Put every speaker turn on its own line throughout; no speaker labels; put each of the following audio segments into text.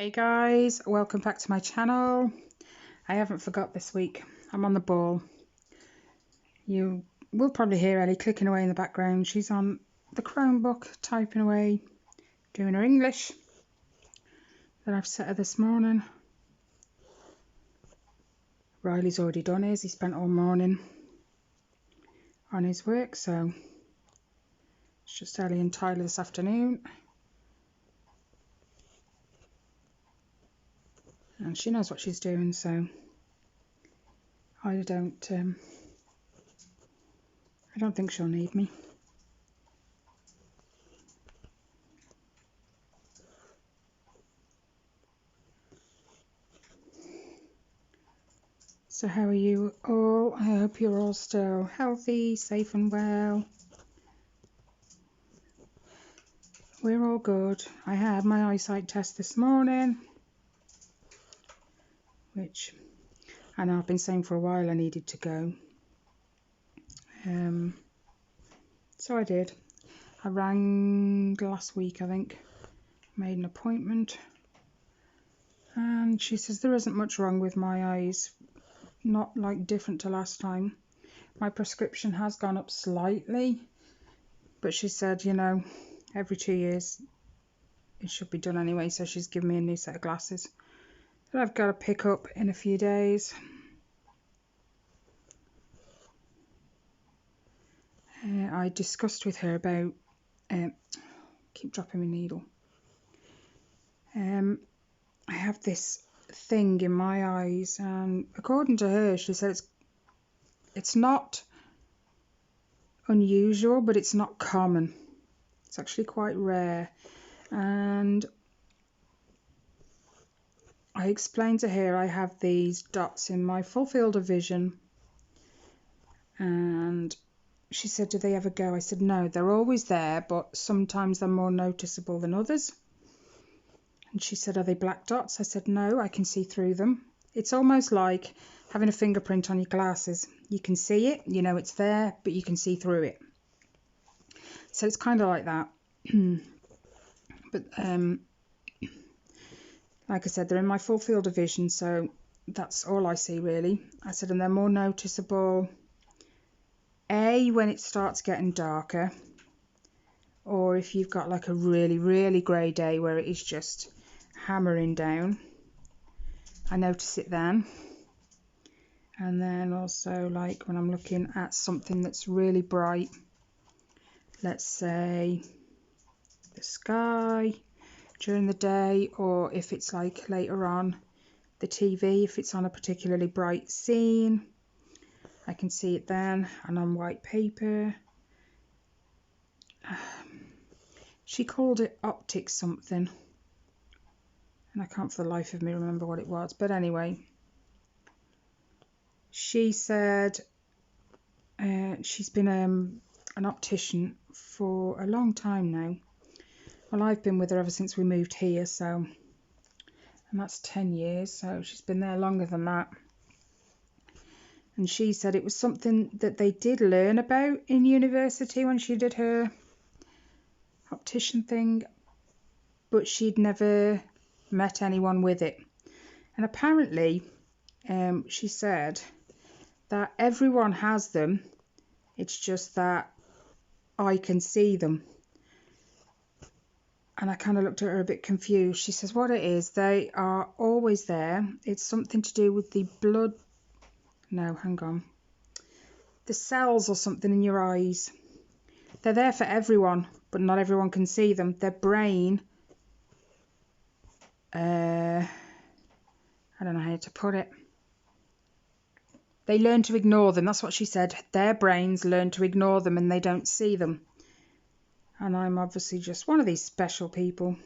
Hey guys, welcome back to my channel. I haven't forgot this week. I'm on the ball. You will probably hear Ellie clicking away in the background. She's on the Chromebook, typing away, doing her English that I've set her this morning. Riley's already done his. He spent all morning on his work, so it's just Ellie and Tyler this afternoon. And she knows what she's doing, so I don't think she'll need me. So how are you all? I hope you're all still healthy, safe and well. We're all good. I had my eyesight test this morning, which I know I've been saying for a while I needed to go. So I did. I rang last week, I think, made an appointment, and she says there isn't much wrong with my eyes, not like different to last time. My prescription has gone up slightly, but she said, you know, every 2 years it should be done anyway, so she's given me a new set of glasses that I've got to pick up in a few days. I discussed with her about keep dropping my needle. I have this thing in my eyes, and according to her, she said it's not unusual, but it's not common. It's actually quite rare. And I explained to her I have these dots in my full field of vision, and she said, do they ever go? I said, no, they're always there, but sometimes they're more noticeable than others. And she said, are they black dots? I said, no, I can see through them. It's almost like having a fingerprint on your glasses. You can see it, you know it's there, but you can see through it. So it's kind of like that. But like I said, they're in my full field of vision, so that's all I see really. I said, and they're more noticeable when it starts getting darker, or if you've got like a really grey day where it is just hammering down. I notice it then. And then also like when I'm looking at something that's really bright, let's say the sky during the day, or if it's like later on the TV, if it's on a particularly bright scene, I can see it then, and on white paper. She called it optic something, and I can't for the life of me remember what it was, but anyway, she said she's been an optician for a long time now. Well, I've been with her ever since we moved here, so, and that's 10 years, so she's been there longer than that. And she said it was something that they did learn about in university when she did her optician thing, but she'd never met anyone with it. And apparently, she said that everyone has them, it's just that I can see them. And I kind of looked at her a bit confused. She says what it is, they are always there. It's something to do with the blood, no, hang on, the cells or something in your eyes. They're there for everyone, but not everyone can see them. Their brain, I don't know how to put it. They learn to ignore them. That's what she said. Their brains learn to ignore them and they don't see them. And I'm obviously just one of these special people.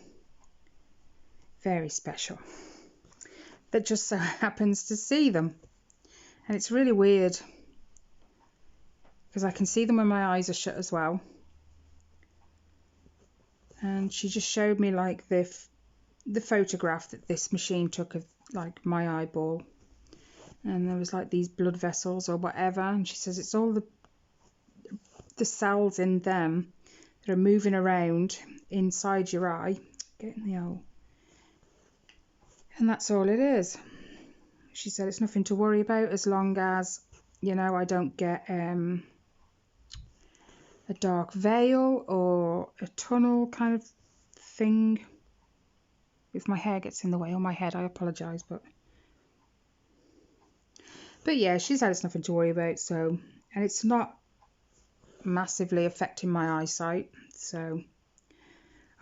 Very special. That just so happens to see them. And it's really weird, because I can see them when my eyes are shut as well. And she just showed me like the photograph that this machine took of like my eyeball, and there was like these blood vessels or whatever, and she says it's all the cells in them that are moving around inside your eye, getting the old And that's all it is. She said it's nothing to worry about as long as, you know, I don't get a dark veil or a tunnel kind of thing. If my hair gets in the way, or my head, I apologise, but yeah, she said it's nothing to worry about. So, and it's not massively affecting my eyesight, so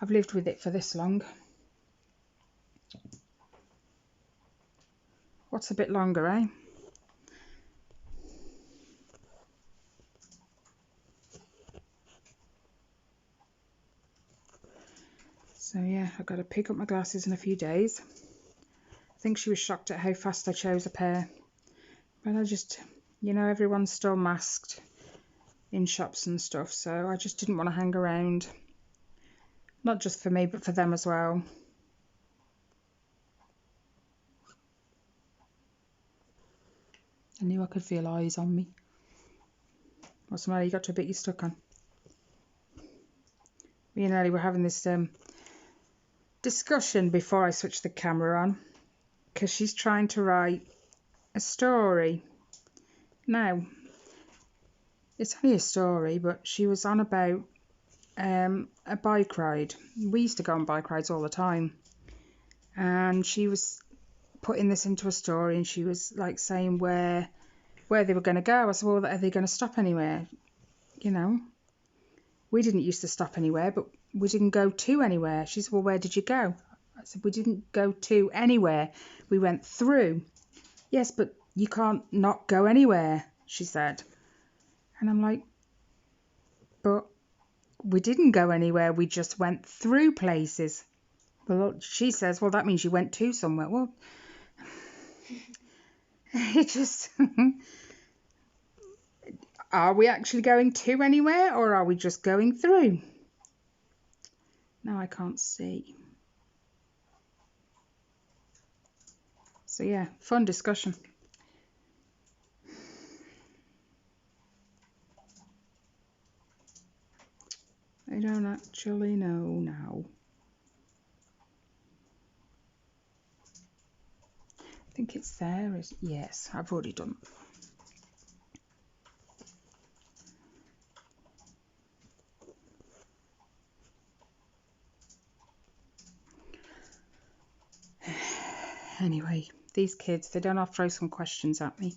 I've lived with it for this long. What's a bit longer, eh? So yeah, I've got to pick up my glasses in a few days. I think she was shocked at how fast I chose a pair, but I just, you know, everyone's still masked in shops and stuff, so I just didn't want to hang around, not just for me but for them as well. I knew I could feel eyes on me. What's the matter? You got a bit you're stuck on? Me and Ellie were having this discussion before I switched the camera on, because she's trying to write a story. Now, it's only a story, but she was on about a bike ride. We used to go on bike rides all the time, and she was putting this into a story, and she was like saying where they were going to go. I said, well, are they going to stop anywhere? You know, we didn't used to stop anywhere, but we didn't go to anywhere. She said, well, where did you go? I said, we didn't go to anywhere. We went through. Yes, but you can't not go anywhere, she said. And I'm like, but we didn't go anywhere. We just went through places. Well, she says, well, that means you went to somewhere. Well, it just... Are we actually going to anywhere, or are we just going through? Now I can't see. So yeah, fun discussion. I don't actually know now. I think it's there. Yes, I've already done. Anyway, these kids, they don't have to throw some questions at me.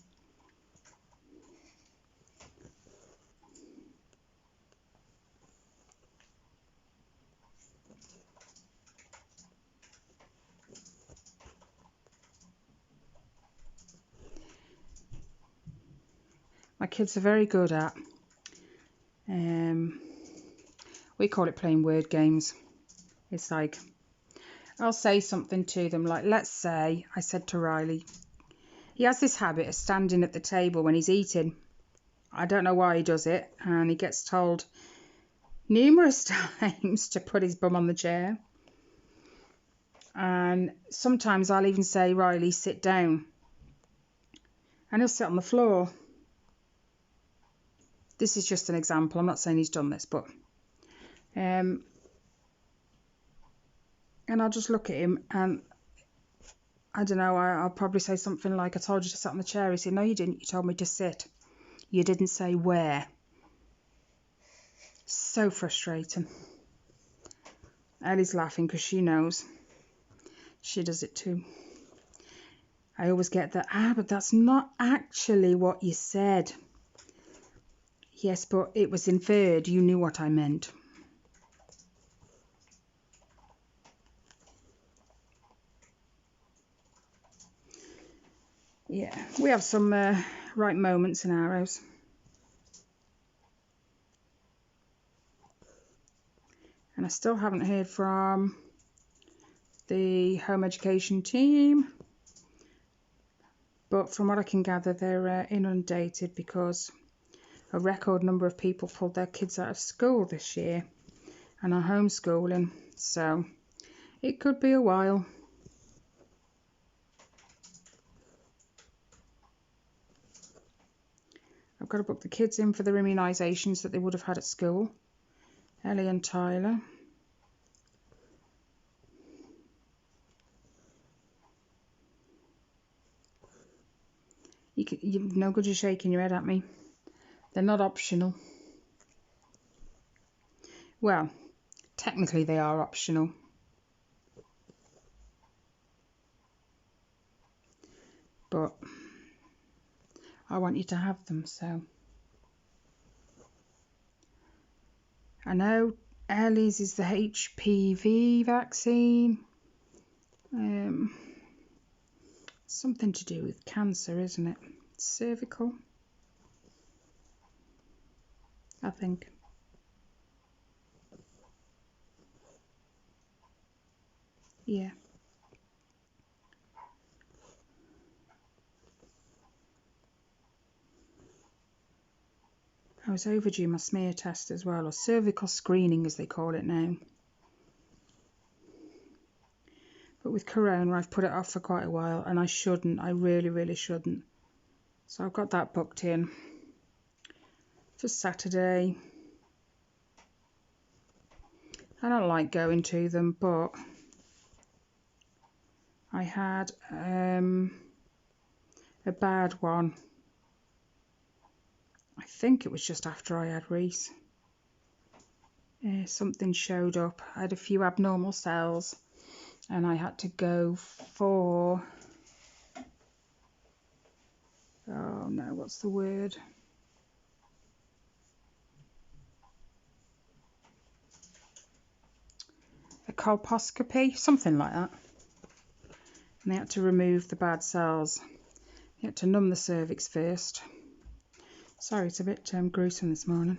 My kids are very good at, we call it playing word games. It's like, I'll say something to them, like, let's say I said to Riley, he has this habit of standing at the table when he's eating. I don't know why he does it, and he gets told numerous times to put his bum on the chair. And sometimes I'll even say, Riley, sit down. And he'll sit on the floor. This is just an example. I'm not saying he's done this, but... and I'll just look at him, and I don't know, I'll probably say something like, I told you to sit on the chair. He said, no, you didn't. You told me to sit. You didn't say where. So frustrating. Ellie's laughing because she knows. She does it too. I always get that, but that's not actually what you said. Yes, but it was inferred. You knew what I meant. Yeah, we have some right moments in our house. And I still haven't heard from the home education team. But from what I can gather, they're inundated because a record number of people pulled their kids out of school this year and are homeschooling. So it could be a while. I've got to book the kids in for their immunisations that they would have had at school. Ellie and Tyler. You've no good you shaking your head at me. They're not optional. Well, technically they are optional. But I want you to have them, so. I know Ellie's is the HPV vaccine. Something to do with cancer, isn't it? Cervical, I think. Yeah. I was overdue my smear test as well, or cervical screening as they call it now. But with Corona, I've put it off for quite a while, and I shouldn't. I really, really shouldn't. So I've got that booked in for Saturday. I don't like going to them, but I had a bad one. I think it was just after I had Reese. Something showed up. I had a few abnormal cells, and I had to go for, oh no, what's the word? A colposcopy, something like that. And they had to remove the bad cells. They had to numb the cervix first. Sorry, it's a bit gruesome this morning.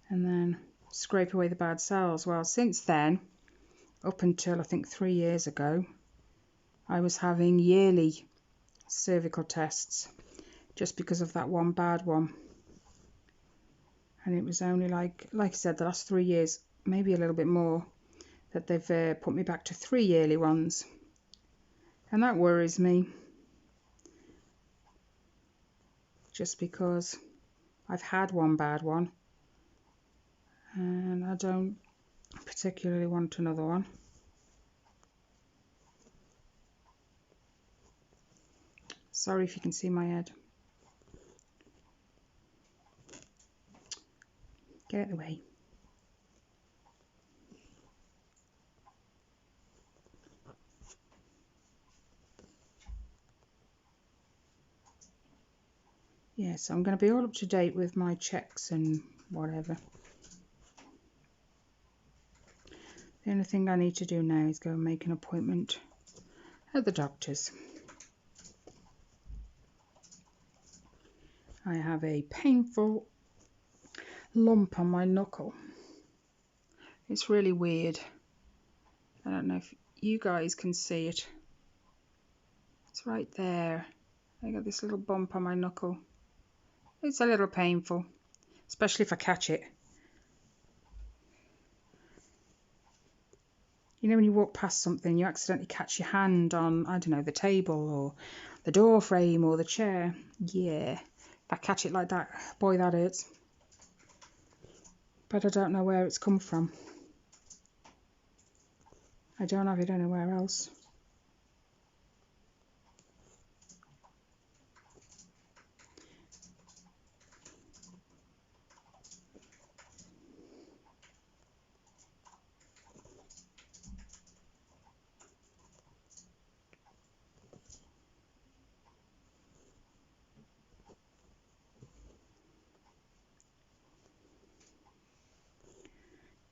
And then scrape away the bad cells. Well, since then, up until I think 3 years ago, I was having yearly cervical tests just because of that one bad one. And it was only like I said, the last 3 years, maybe a little bit more, that they've put me back to 3 yearly ones. And that worries me, just because I've had one bad one and I don't particularly want another one. Sorry if you can see my head. Get out of the way. Yeah, so I'm going to be all up to date with my checks and whatever. The only thing I need to do now is go and make an appointment at the doctor's. I have a painful lump on my knuckle. It's really weird. I don't know if you guys can see it. It's right there. I got this little bump on my knuckle. It's a little painful, especially if I catch it. You know when you walk past something, you accidentally catch your hand on, I don't know, the table or the door frame or the chair. Yeah, if I catch it like that, boy, that hurts. But I don't know where it's come from. I don't have it anywhere else.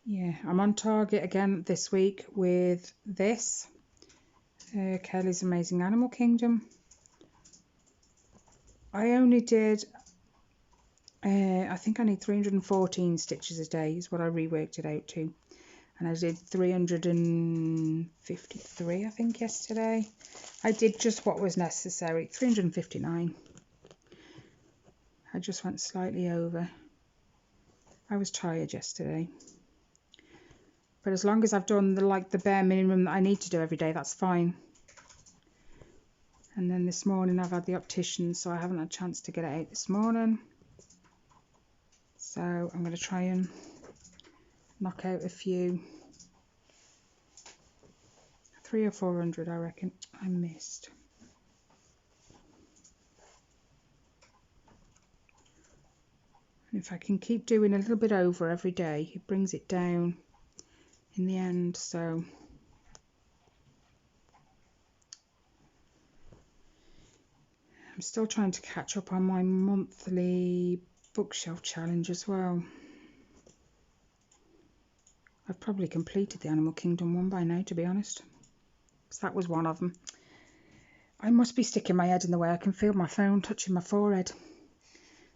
Yeah, I'm on target again this week with this. Kelly's Amazing Animal Kingdom. I only did, I think I need 314 stitches a day is what I reworked it out to. And I did 353, I think, yesterday. I did just what was necessary, 359. I just went slightly over. I was tired yesterday. But as long as I've done the bare minimum that I need to do every day, that's fine. And then this morning I've had the optician, so I haven't had a chance to get it out this morning. So I'm going to try and knock out a few. 300 or 400, I reckon. I missed. And if I can keep doing a little bit over every day, it brings it down in the end. So I'm still trying to catch up on my monthly bookshelf challenge as well. I've probably completed the Animal Kingdom one by now, to be honest, because that was one of them. I must be sticking my head in the way. I can feel my phone touching my forehead.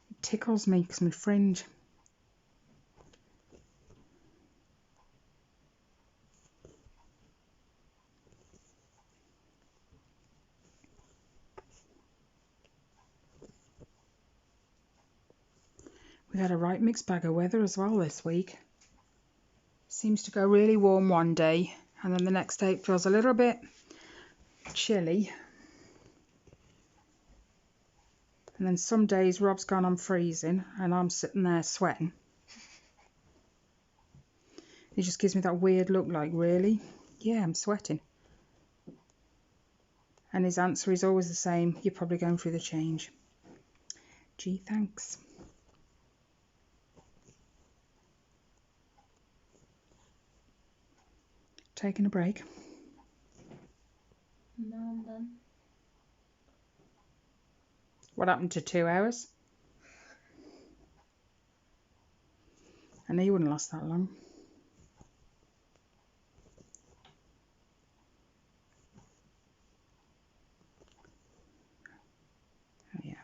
It tickles me because my fringe. We've had a right mixed bag of weather as well this week. Seems to go really warm one day, and then the next day it feels a little bit chilly. And then some days Rob's gone on freezing and I'm sitting there sweating. He just gives me that weird look like, really? Yeah, I'm sweating. And his answer is always the same, you're probably going through the change. Gee, thanks. Taking a break.
No, I'm done.
What happened to 2 hours? I knew you wouldn't last that long. Oh yeah.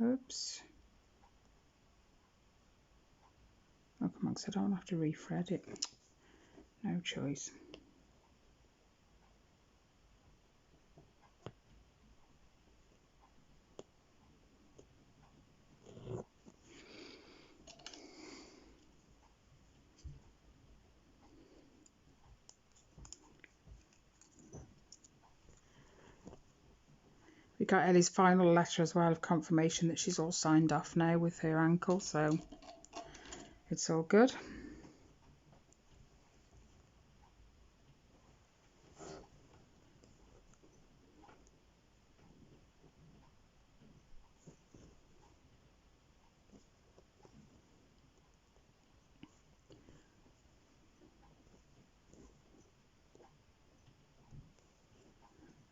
Oops. Oh come on, because I don't have to refred it. No choice. We got Ellie's final letter as well of confirmation that she's all signed off now with her ankle, so it's all good.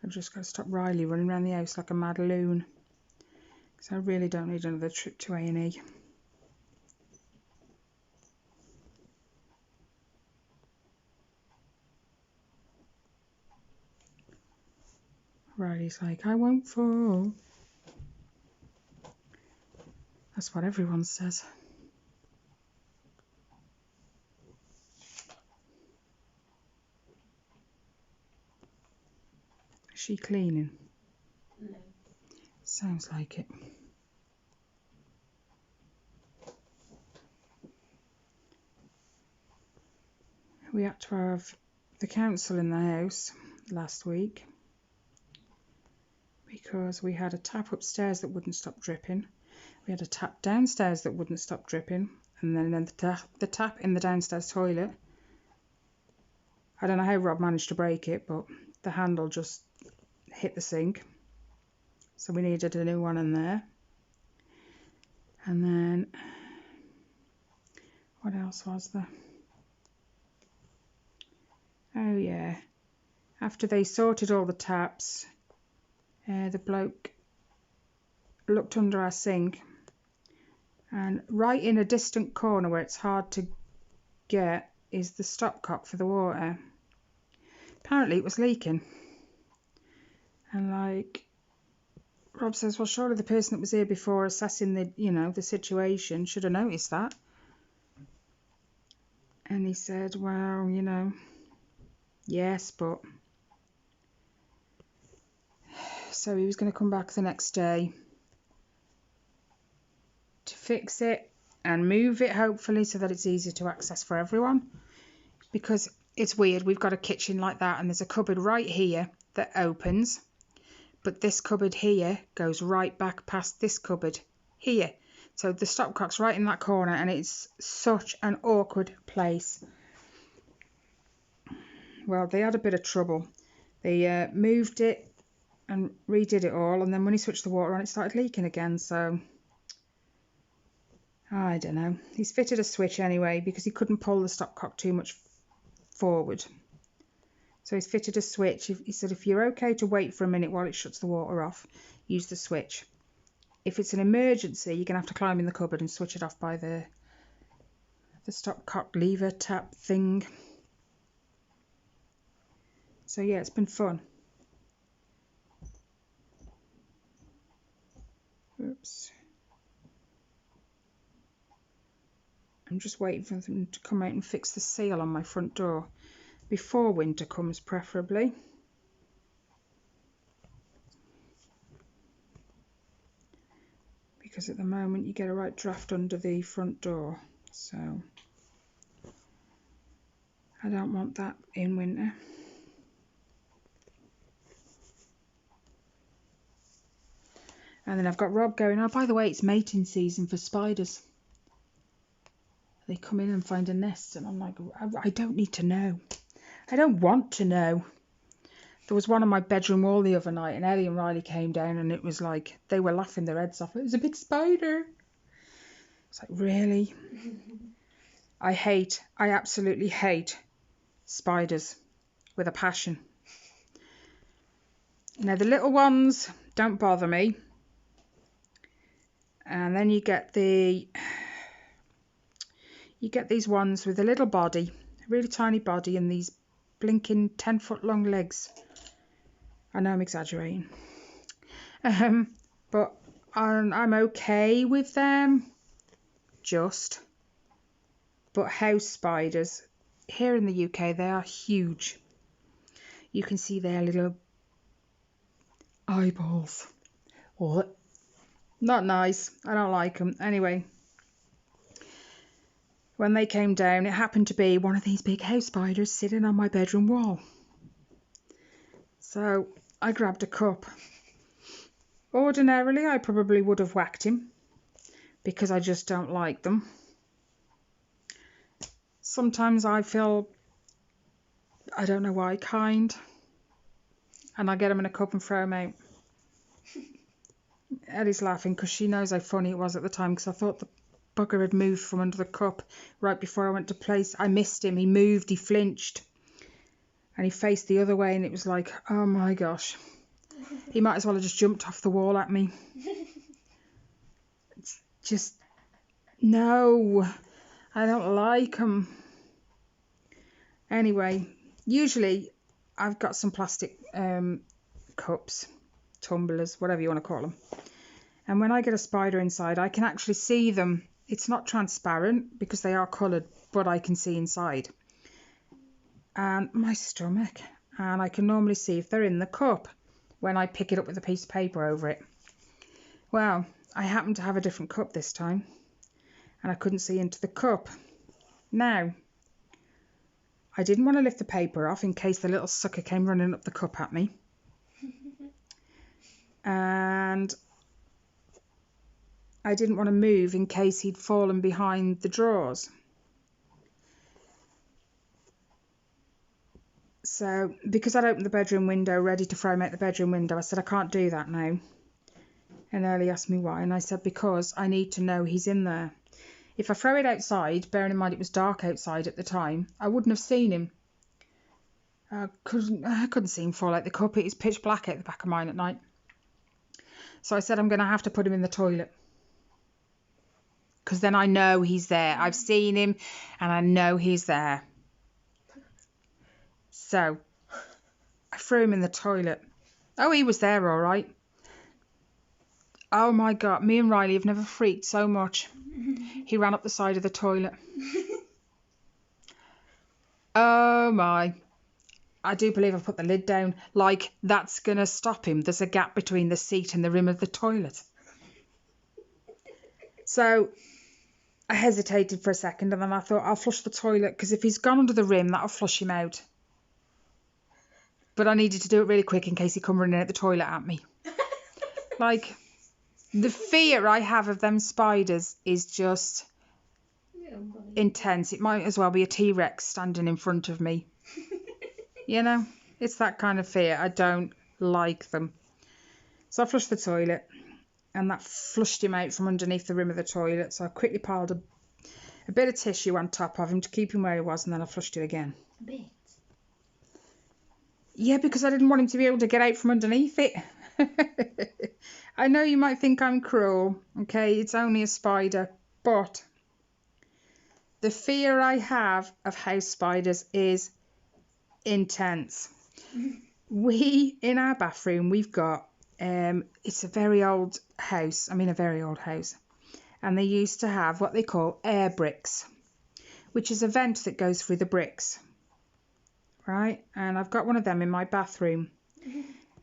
I've just got to stop Riley running around the house like a mad loon, because I really don't need another trip to A&E. Riley's like, I won't fall. That's what everyone says. Is she cleaning?
No.
Sounds like it. We had to have the council in the house last week because we had a tap upstairs that wouldn't stop dripping. We had a tap downstairs that wouldn't stop dripping, and then the tap in the downstairs toilet. I don't know how Rob managed to break it, but the handle just hit the sink. So we needed a new one in there. And then, what else was there? Oh yeah, after they sorted all the taps, the bloke looked under our sink, and right in a distant corner where it's hard to get is the stopcock for the water. Apparently it was leaking. And like, Rob says, well, surely the person that was here before assessing the situation should have noticed that. And he said, well, yes, but... So he was going to come back the next day to fix it and move it, hopefully, so that it's easier to access for everyone. Because it's weird, we've got a kitchen like that, and there's a cupboard right here that opens, but this cupboard here goes right back past this cupboard here. So the stopcock's right in that corner, and it's such an awkward place. Well, they had a bit of trouble. They moved it and redid it all, and then when he switched the water on, it started leaking again. So I don't know. He's fitted a switch anyway because he couldn't pull the stopcock too much forward. So he's fitted a switch. He said if you're okay to wait for a minute while it shuts the water off, use the switch. If it's an emergency, you're going to have to climb in the cupboard and switch it off by the stopcock lever tap thing. So yeah, it's been fun. Oops. I'm just waiting for them to come out and fix the seal on my front door before winter comes, preferably. Because at the moment you get a right draft under the front door, so I don't want that in winter. And then I've got Rob going, oh, by the way, it's mating season for spiders. They come in and find a nest, and I'm like, I don't need to know. I don't want to know. There was one on my bedroom wall the other night, and Ellie and Riley came down, and it was like, they were laughing their heads off. It was a big spider. It's like, really? I absolutely hate spiders with a passion. Now, the little ones don't bother me. And then you get these ones with a little body, a really tiny body, and these blinking 10-foot long legs. I know I'm exaggerating. But I'm okay with them. But house spiders, here in the UK, they are huge. You can see their little eyeballs. What? Not nice. I don't like them. Anyway, when they came down, it happened to be one of these big house spiders sitting on my bedroom wall. So I grabbed a cup. Ordinarily, I probably would have whacked him because I just don't like them. Sometimes I feel, I don't know why, kind. And I get them in a cup and throw them out. Ellie's laughing because she knows how funny it was at the time, because I thought the bugger had moved from under the cup right before I went to place. I missed him. He moved, he flinched, and he faced the other way, and it was like, oh my gosh. He might as well have just jumped off the wall at me. It's just, no, I don't like him. Anyway, usually I've got some plastic cups, tumblers, whatever you want to call them. And when I get a spider inside, I can actually see them. It's not transparent because they are coloured, but I can see inside. And my stomach. And I can normally see if they're in the cup when I pick it up with a piece of paper over it. Well, I happen to have a different cup this time, and I couldn't see into the cup. Now, I didn't want to lift the paper off in case the little sucker came running up the cup at me. And I didn't want to move in case he'd fallen behind the drawers. So, because I'd opened the bedroom window, ready to throw him out the bedroom window, I said, I can't do that now. And Ellie asked me why, and I said, because I need to know he's in there. If I throw it outside, bearing in mind it was dark outside at the time, I wouldn't have seen him. I couldn't see him fall out the cup. It is pitch black at the back of mine at night. So I said, I'm going to have to put him in the toilet. Because then I know he's there. I've seen him, and I know he's there. So I threw him in the toilet. Oh, he was there all right. Oh my God, me and Riley have never freaked so much. He ran up the side of the toilet. Oh my. I do believe I put the lid down. Like, that's going to stop him. There's a gap between the seat and the rim of the toilet. So I hesitated for a second, and then I thought, I'll flush the toilet, because if he's gone under the rim, that'll flush him out. But I needed to do it really quick in case he come running out the toilet at me. Like, the fear I have of them spiders is just intense. It might as well be a T-Rex standing in front of me. You know, it's that kind of fear. I don't like them. So I flushed the toilet, and that flushed him out from underneath the rim of the toilet. So I quickly piled a bit of tissue on top of him to keep him where he was, and then I flushed it again.
A bit?
Yeah, because I didn't want him to be able to get out from underneath it. I know you might think I'm cruel, okay? It's only a spider, but the fear I have of house spiders is intense. In our bathroom, we've got, it's a very old house. A very old house. And they used to have what they call air bricks, which is a vent that goes through the bricks. Right? And I've got one of them in my bathroom.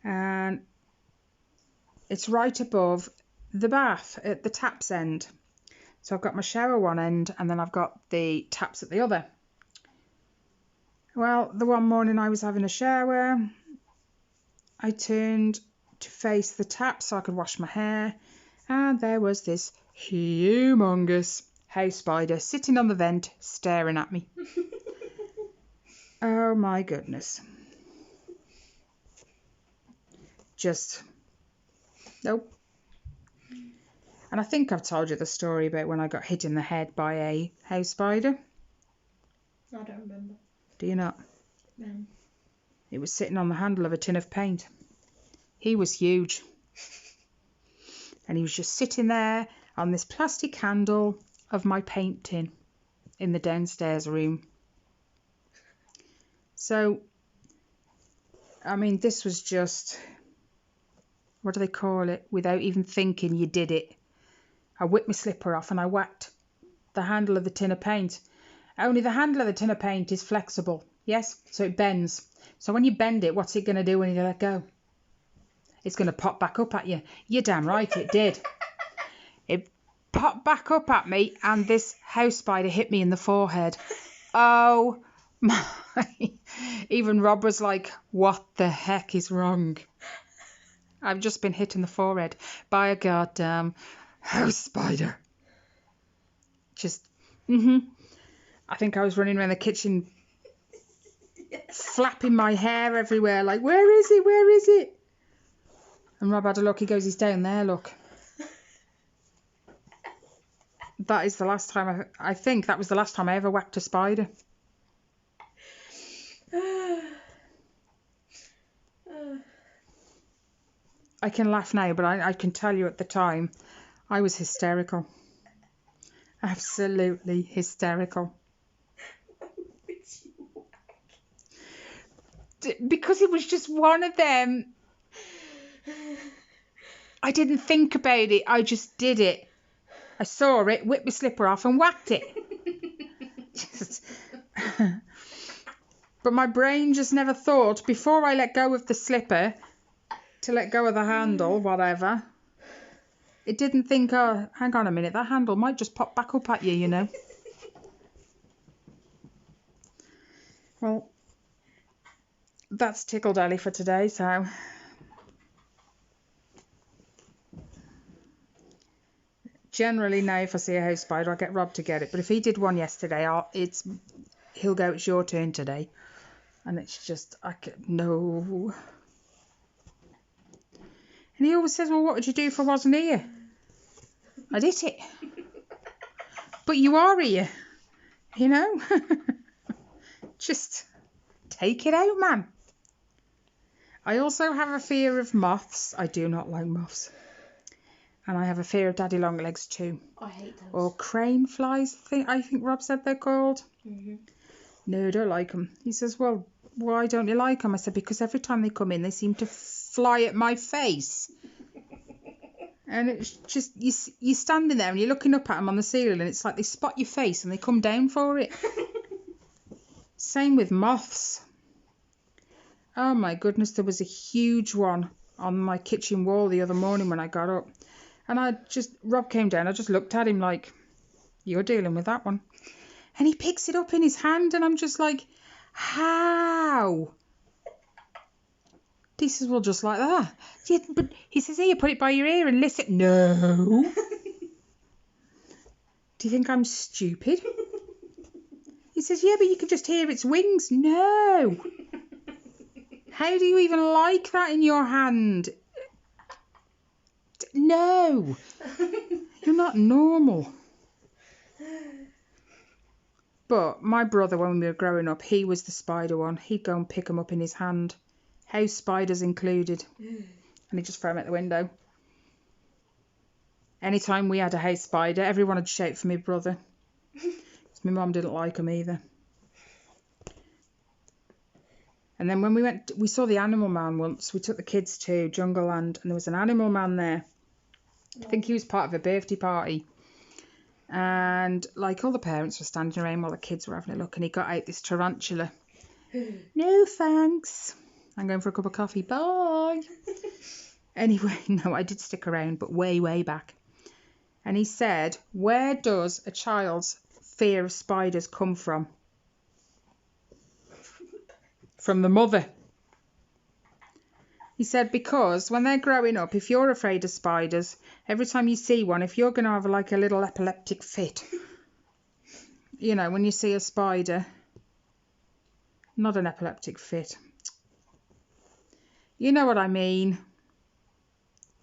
And it's right above the bath at the taps end. So I've got my shower one end, and then I've got the taps at the other. Well, the one morning I was having a shower, I turned to face the tap so I could wash my hair, and there was this humongous house spider sitting on the vent staring at me. Oh my goodness. Just, nope. And I think I've told you the story about when I got hit in the head by a house spider.
I don't remember.
Do you not?
No.
It was sitting on the handle of a tin of paint. He was huge. And he was just sitting there on this plastic handle of my paint tin in the downstairs room. So, this was just, what do they call it? Without even thinking, you did it. I whipped my slipper off and I whacked the handle of the tin of paint. Only the handle of the tin of paint is flexible, yes? So it bends. So when you bend it, what's it going to do when you let go? It's going to pop back up at you. You're damn right it did. It popped back up at me, and this house spider hit me in the forehead. Oh my. Even Rob was like, what the heck is wrong? I've just been hit in the forehead by a goddamn house spider. Just, I think I was running around the kitchen flapping my hair everywhere like, where is it? Where is it? And Rob had a look. He goes, he's down there, look. That is the last time, I think that was the last time I ever whacked a spider. I can laugh now, but I can tell you at the time, I was hysterical. Absolutely hysterical. Because it was just one of them. I didn't think about it. I just did it. I saw it, whipped my slipper off and whacked it. But my brain just never thought, before I let go of the slipper, to let go of the handle, whatever. It didn't think, oh, hang on a minute, that handle might just pop back up at you, you know. Well, that's Tickled Ellie for today, so... Generally now, if I see a house spider, I'll get Rob to get it. But if he did one yesterday, he'll go, it's your turn today. And it's just, no. And he always says, well, what would you do if I wasn't here? I'd hit it. But you are here, you know? Just take it out, man. I also have a fear of moths. I do not like moths. And I have a fear of daddy long legs too.
I hate those.
Or crane flies, I think Rob said they're called.
Mm-hmm. No,
I don't like them. He says, well, why don't you like them? I said, because every time they come in, they seem to fly at my face. And it's just, you're standing there and you're looking up at them on the ceiling, and it's like they spot your face and they come down for it. Same with moths. Oh my goodness, there was a huge one on my kitchen wall the other morning when I got up. And Rob came down, I just looked at him like, you're dealing with that one. And he picks it up in his hand, and I'm just like, how? He says, well, just like that. Yeah, but he says, here, put it by your ear and listen. No. Do you think I'm stupid? He says, yeah, but you can just hear its wings. No. How do you even like that in your hand? No, you're not normal. But my brother, when we were growing up, he was the spider one. He'd go and pick them up in his hand. House spiders included. And he'd just throw them out the window. Anytime we had a house spider, everyone would shout for my brother. My mum didn't like them either. And then when we saw the Animal Man once. We took the kids to Jungle Land, and there was an Animal Man there. I think he was part of a birthday party. And like all the parents were standing around while the kids were having a look, and he got out this tarantula. No thanks. I'm going for a cup of coffee. Bye. Anyway, no, I did stick around, but way, way back. And he said, where does a child's fear of spiders come from? From the mother. He said, because when they're growing up, if you're afraid of spiders, every time you see one, if you're going to have like a little epileptic fit, you know, when you see a spider, not an epileptic fit, you know what I mean.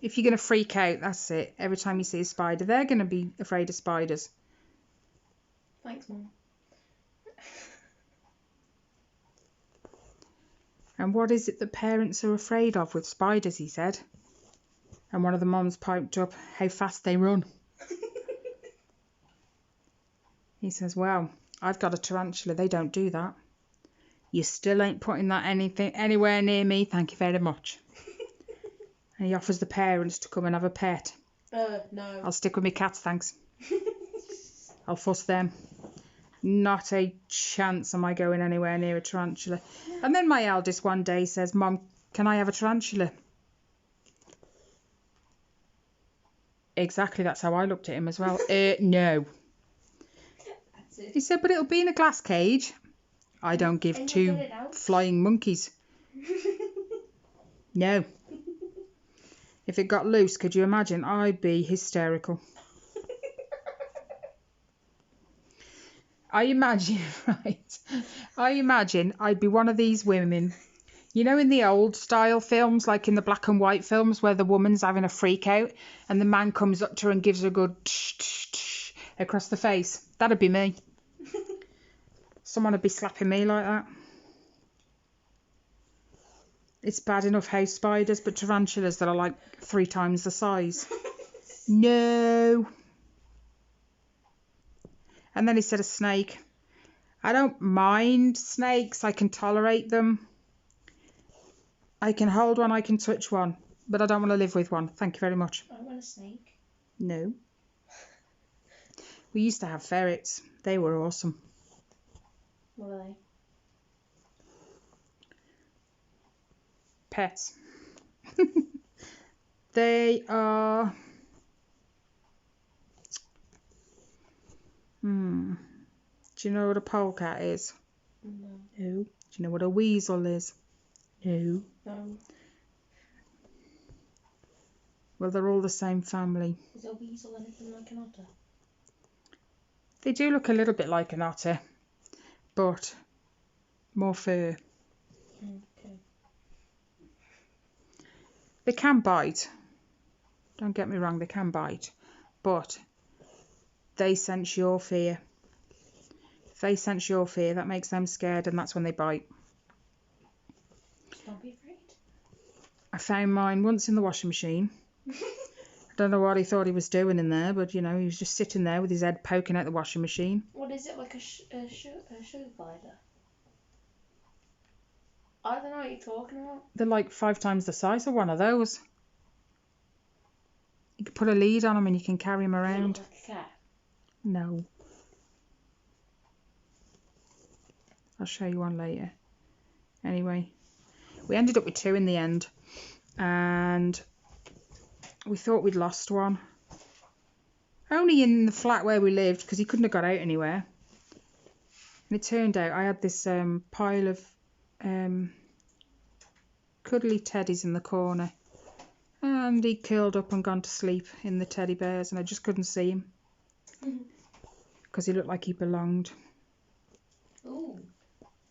If you're going to freak out, that's it. Every time you see a spider, they're going to be afraid of spiders.
Thanks, Mum.
And what is it that parents are afraid of with spiders, he said. And one of the mums piped up, how fast they run. He says, well, I've got a tarantula. They don't do that. You still ain't putting that anywhere near me. Thank you very much. And he offers the parents to come and have a pet.
No.
I'll stick with my cats, thanks. I'll fuss them. Not a chance am I going anywhere near a tarantula. And then my eldest one day says, Mum, can I have a tarantula? Exactly, that's how I looked at him as well. No.
That's it.
He said, but it'll be in a glass cage. I don't give
And
two
you'll get it out?
flying monkeys. No. If it got loose, could you imagine? I'd be hysterical. I imagine, right? I imagine I'd be one of these women, you know, in the old style films, like in the black and white films, where the woman's having a freak out and the man comes up to her and gives her a good tsh, tsh, tsh across the face. That'd be me. Someone would be slapping me like that. It's bad enough house spiders, but tarantulas that are like 3 times the size. No. And then he said a snake. I don't mind snakes. I can tolerate them. I can hold one. I can touch one. But I don't want to live with one. Thank you very much.
I want a snake.
No. We used to have ferrets. They were awesome.
What are they?
Pets. They are... Do you know what a polecat is?
No.
No. Do you know what a weasel is? No.
No.
Well, they're all the same family.
Is a weasel anything like an otter?
They do look a little bit like an otter, but more fur.
Okay.
They can bite. Don't get me wrong, they can bite. But they sense your fear. If they sense your fear, that makes them scared, and that's when they bite.
Don't be afraid.
I found mine once in the washing machine. I don't know what he thought he was doing in there, but, you know, he was just sitting there with his head poking out the washing machine.
What is it, like a sugar glider? I don't know what you're talking about.
They're like 5 times the size of one of those. You can put a lead on them and you can carry them
Does it
around.
look like a cat?
No. I'll show you one later. Anyway, we ended up with 2 in the end. And we thought we'd lost one. Only in the flat where we lived, because he couldn't have got out anywhere. And it turned out I had this pile of cuddly teddies in the corner. And he curled up and gone to sleep in the teddy bears, and I just couldn't see him. Because he looked like he belonged.
Ooh.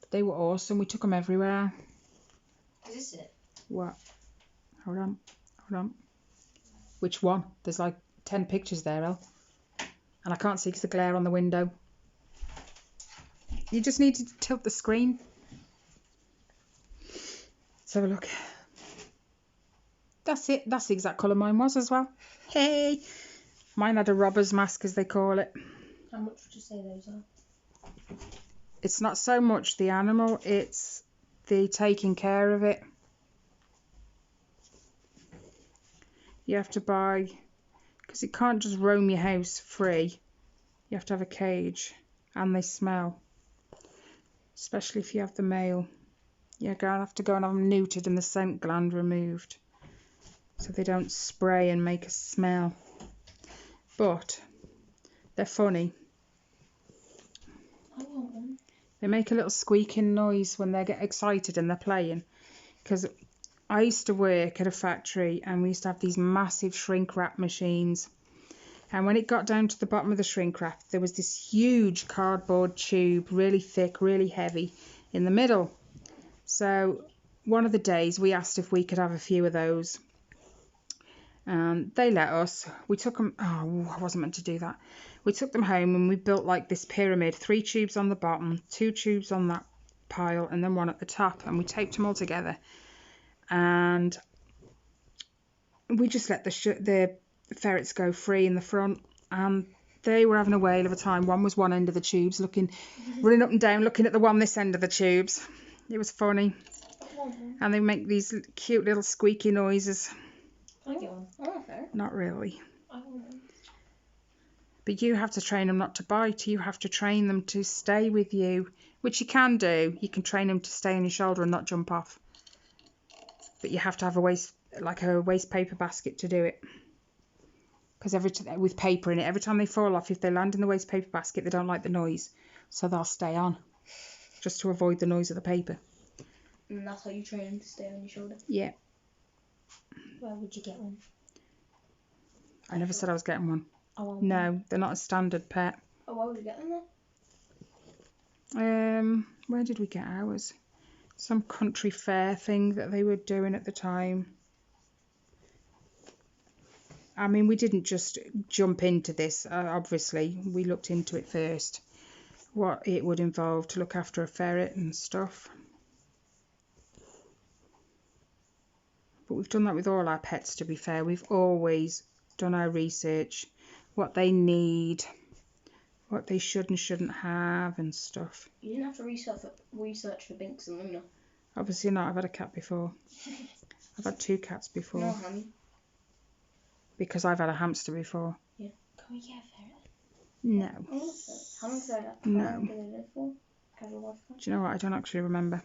They were awesome. We took them everywhere.
Is this it?
What? Hold on. Hold on. Which one? There's like 10 pictures there, Elle. And I can't see because the glare on the window. You just need to tilt the screen. Let's have a look. That's it. That's the exact colour mine was as well. Hey! Mine had a robber's mask, as they call it.
How much would you say those are?
It's not so much the animal, it's the taking care of it. You have to buy, because it can't just roam your house free. You have to have a cage, and they smell, especially if you have the male. You're going to have to go and have them neutered and the scent gland removed, so they don't spray and make a smell. But they're funny.
I want one.
They make a little squeaking noise when they get excited and they're playing. Because I used to work at a factory and we used to have these massive shrink wrap machines. And when it got down to the bottom of the shrink wrap, there was this huge cardboard tube, really thick, really heavy, in the middle. So one of the days we asked if we could have a few of those. And they let us. We took them. Oh, I wasn't meant to do that. We took them home and we built like this pyramid, 3 tubes on the bottom, 2 tubes on that pile, and then 1 at the top. And we taped them all together. And we just let the ferrets go free in the front. And they were having a whale of a time. One was one end of the tubes, running up and down, looking at the one this end of the tubes. It was funny. And they make these cute little squeaky noises.
I get one. I want a ferret.
Not really.
I want one.
But you have to train them not to bite. You have to train them to stay with you, which you can do. You can train them to stay on your shoulder and not jump off. But you have to have a waste paper basket to do it. Because with paper in it, every time they fall off, if they land in the waste paper basket, they don't like the noise. So they'll stay on, just to avoid the noise of the paper.
And that's how you train them to stay on your shoulder?
Yeah.
Where would you get one?
I never said I was getting one.
I want one.
No, they're not a standard pet.
Oh, where would you get them then?
Where did we get ours? Some country fair thing that they were doing at the time. I mean, we didn't just jump into this, obviously. We looked into it first, what it would involve to look after a ferret and stuff. But we've done that with all our pets, to be fair. We've always done our research, what they need, what they should and shouldn't have and stuff.
You didn't have to research for Binks and Luna.
Obviously not. I've had a cat before. I've had 2 cats before.
No, honey.
Because I've had a hamster before.
Yeah. Can we get a ferret?
No.
I want a ferret. How long
No.
do they live for? Casual lifespan?
Do you know what? I don't actually remember.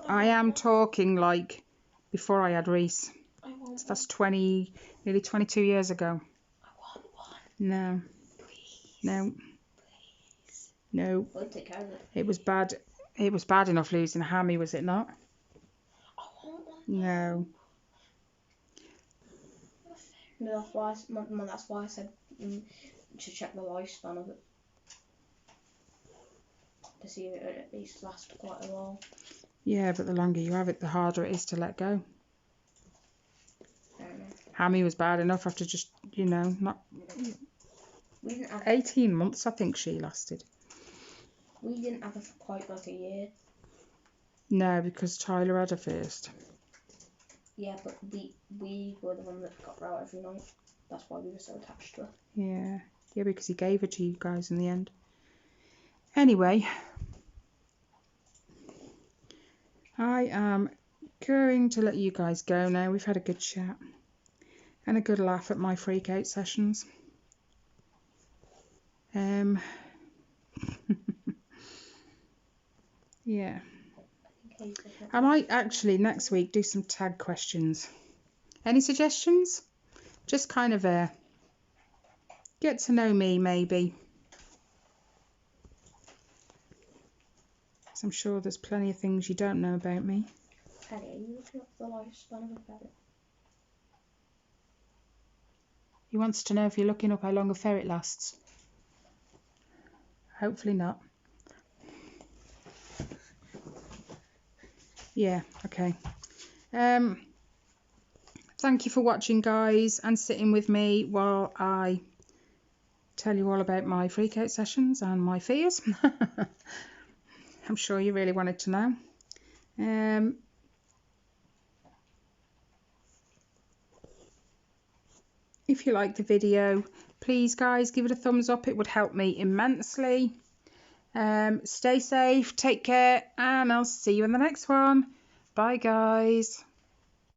I am talking like before I had Reese.
I want
So that's nearly 22 years ago.
I want one.
No.
Please.
No.
Please.
No.
We'll take care of it.
It was bad. It was bad enough losing Hammy, was it not?
I want one.
No.
No, that's why I said to check the lifespan of it. To see if it at least lasts quite a while.
Yeah, but the longer you have it, the harder it is to let go.
Fair enough.
Hammy was bad enough after just, not...
We didn't have
18 months, I think she lasted.
We didn't have her for quite like a year.
No, because Tyler had her first.
Yeah, but we were the one that got her out every night. That's why we were so attached to her.
Yeah. Yeah, because he gave her to you guys in the end. Anyway, I am going to let you guys go now. We've had a good chat and a good laugh at my freak out sessions. Yeah. I might actually next week do some tag questions. Any suggestions? Just kind of get to know me, maybe. I'm sure there's plenty of things you don't know about me.
Penny, are you looking up the lifespan of a ferret?
He wants to know if you're looking up how long a ferret lasts. Hopefully not. Yeah, okay. thank you for watching, guys, and sitting with me while I tell you all about my freak out sessions and my fears. I'm sure you really wanted to know. If you liked the video, please, guys, give it a thumbs up. It would help me immensely. Stay safe, take care, and I'll see you in the next one. Bye, guys.